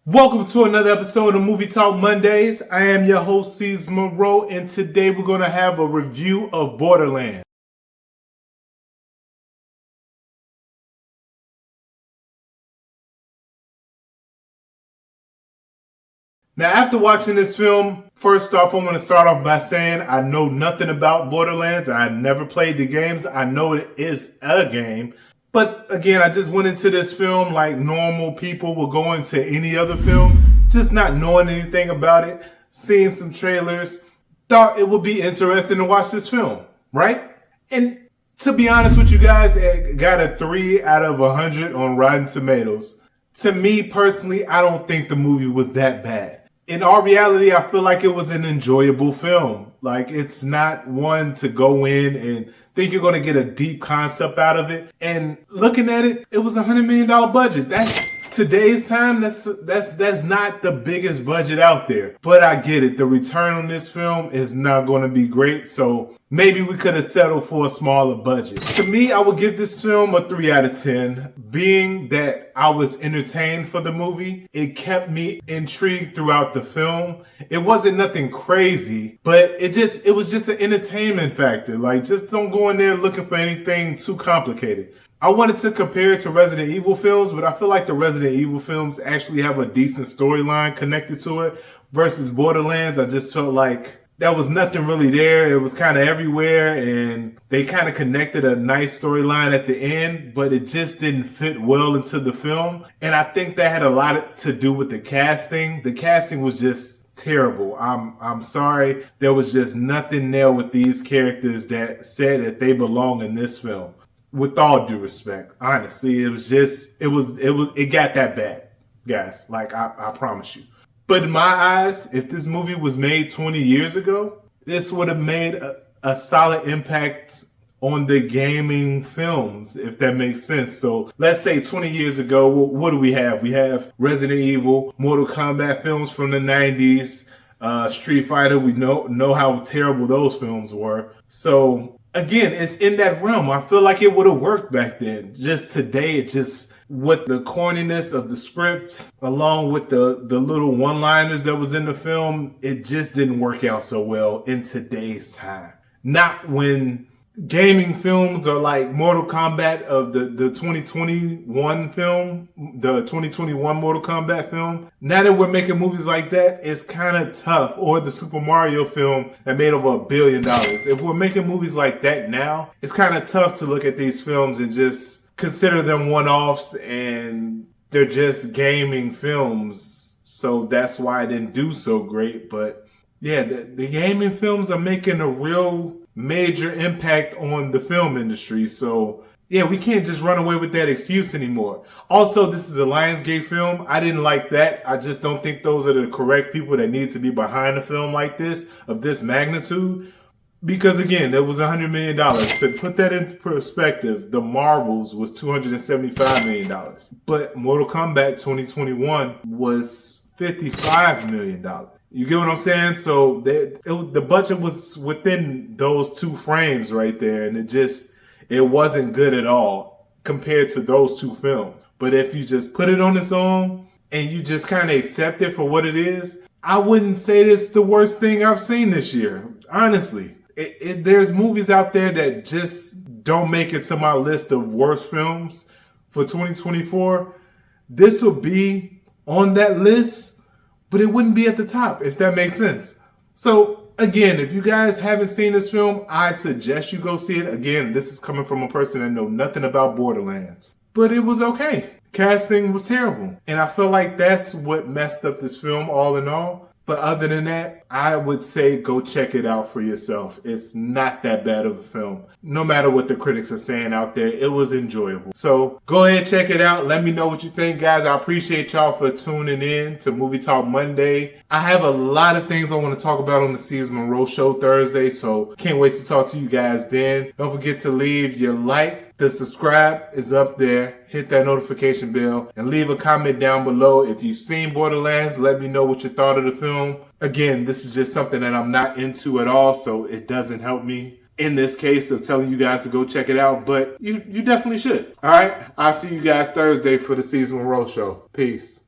Welcome to another episode of Movie Talk Mondays. I am your host, C's Monroe, and today we're going to have a review of Borderlands. Now, after watching this film, first off, I'm going to start off by saying I know nothing about Borderlands. I never played the games. I know it is a game. But again, I just went into this film like normal people will go into any other film, just not knowing anything about it, seeing some trailers, thought it would be interesting to watch this film, right? And to be honest with you guys, it got a 3 out of 100 on Rotten Tomatoes. To me personally, I don't think the movie was that bad. In all reality, I feel like it was an enjoyable film. Like, it's not one to go in and think you're going to get a deep concept out of it. And looking at it, it was $100 million budget. That's today's time. That's not the biggest budget out there. But I get it. The return on this film is not going to be great. So maybe we could have settled for a smaller budget. To me, I would give this film a 3 out of 10. Being that I was entertained for the movie, it kept me intrigued throughout the film. It wasn't nothing crazy, but it was just an entertainment factor. Like, just don't go in there looking for anything too complicated. I wanted to compare it to Resident Evil films, but I feel like the Resident Evil films actually have a decent storyline connected to it versus Borderlands. I just felt like there was nothing really there. It was kind of everywhere, and they kind of connected a nice storyline at the end, but it just didn't fit well into the film. And I think that had a lot to do with the casting. The casting was just terrible. I'm sorry. There was just nothing there with these characters that said that they belong in this film. With all due respect, honestly, it got that bad, guys. Like, I promise you. But in my eyes, if this movie was made 20 years ago, this would have made a solid impact on the gaming films, if that makes sense. So let's say 20 years ago, what do we have? We have Resident Evil, Mortal Kombat films from the 90s, Street Fighter. We know how terrible those films were. So again, it's in that realm. I feel like it would have worked back then. Just today, with the corniness of the script, along with the little one-liners that was in the film, it just didn't work out so well in today's time. Not when gaming films are like Mortal Kombat of the 2021 film, the 2021 Mortal Kombat film. Now that we're making movies like that, it's kind of tough. Or the Super Mario film that made over $1 billion. If we're making movies like that now, it's kind of tough to look at these films and just consider them one-offs, and they're just gaming films. So that's why I didn't do so great. But yeah, the gaming films are making a real major impact on the film industry. So yeah, we can't just run away with that excuse anymore. Also, this is a Lionsgate film. I didn't like that. I just don't think those are the correct people that need to be behind a film like this, of this magnitude. Because again, it was $100 million. To put that into perspective, The Marvels was $275 million. But Mortal Kombat 2021 was $55 million. You get what I'm saying? So the budget was within those two frames right there. And it wasn't good at all compared to those two films. But if you just put it on its own and you just kind of accept it for what it is, I wouldn't say this is the worst thing I've seen this year. Honestly. There's movies out there that just don't make it to my list of worst films for 2024. This would be on that list, but it wouldn't be at the top, if that makes sense. So again, if you guys haven't seen this film, I suggest you go see it. Again, this is coming from a person that know nothing about Borderlands. But it was okay. Casting was terrible. And I feel like that's what messed up this film all in all. But other than that, I would say go check it out for yourself. It's not that bad of a film. No matter what the critics are saying out there, it was enjoyable. So go ahead, check it out. Let me know what you think, guys. I appreciate y'all for tuning in to Movie Talk Monday. I have a lot of things I want to talk about on the C's Monroe Show Thursday, so can't wait to talk to you guys then. Don't forget to leave your like. The subscribe is up there. Hit that notification bell and leave a comment down below. If you've seen Borderlands, let me know what you thought of the film. Again, this is just something that I'm not into at all, so it doesn't help me in this case of telling you guys to go check it out, but you definitely should. All right, I'll see you guys Thursday for the C's Monroe Show. Peace.